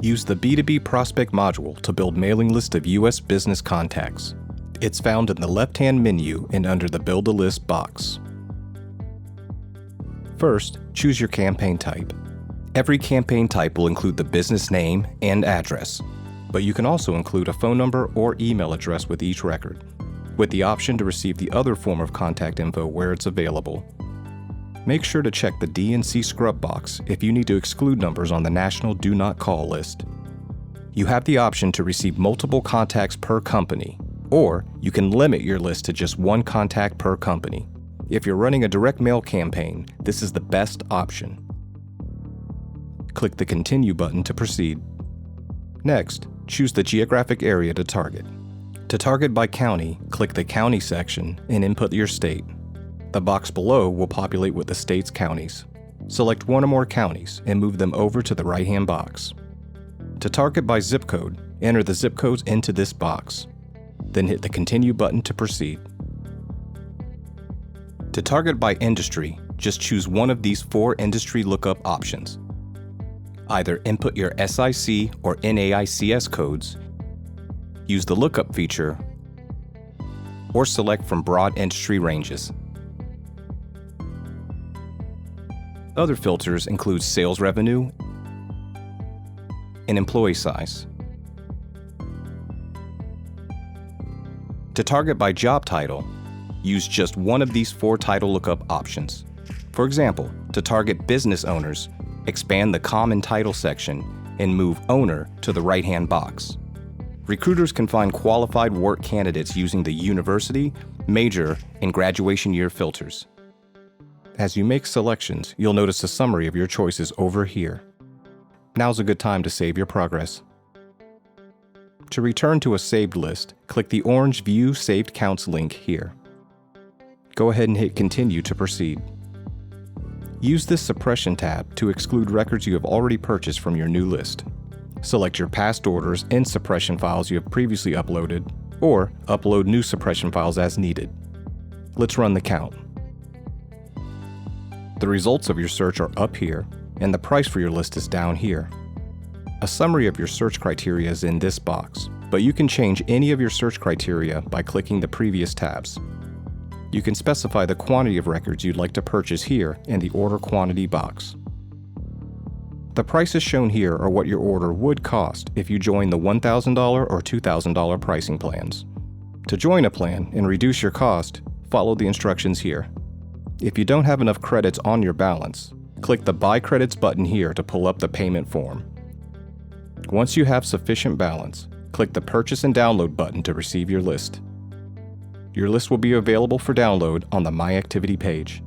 Use the B2B Prospect module to build mailing list of U.S. business contacts. It's found in the left-hand menu and under the Build a List box. First, choose your campaign type. Every campaign type will include the business name and address, but you can also include a phone number or email address with each record, with the option to receive the other form of contact info where it's available. Make sure to check the D&C scrub box if you need to exclude numbers on the National Do Not Call list. You have the option to receive multiple contacts per company, or you can limit your list to just one contact per company. If you're running a direct mail campaign, this is the best option. Click the Continue button to proceed. Next, choose the geographic area to target. To target by county, click the County section and input your state. The box below will populate with the state's counties. Select one or more counties and move them over to the right-hand box. To target by zip code, enter the zip codes into this box. Then hit the Continue button to proceed. To target by industry, just choose one of these 4 industry lookup options. Either input your SIC or NAICS codes, use the lookup feature, or select from broad industry ranges. Other filters include sales revenue and employee size. To target by job title, use just one of these 4 title lookup options. For example, to target business owners, expand the Common Title section and move Owner to the right-hand box. Recruiters can find qualified work candidates using the university, major, and graduation year filters. As you make selections, you'll notice a summary of your choices over here. Now's a good time to save your progress. To return to a saved list, click the orange View Saved Counts link here. Go ahead and hit Continue to proceed. Use this Suppression tab to exclude records you have already purchased from your new list. Select your past orders and suppression files you have previously uploaded, or upload new suppression files as needed. Let's run the count. The results of your search are up here, and the price for your list is down here. A summary of your search criteria is in this box, but you can change any of your search criteria by clicking the previous tabs. You can specify the quantity of records you'd like to purchase here in the Order Quantity box. The prices shown here are what your order would cost if you join the $1,000 or $2,000 pricing plans. To join a plan and reduce your cost, follow the instructions here. If you don't have enough credits on your balance, click the Buy Credits button here to pull up the payment form. Once you have sufficient balance, click the Purchase and Download button to receive your list. Your list will be available for download on the My Activity page.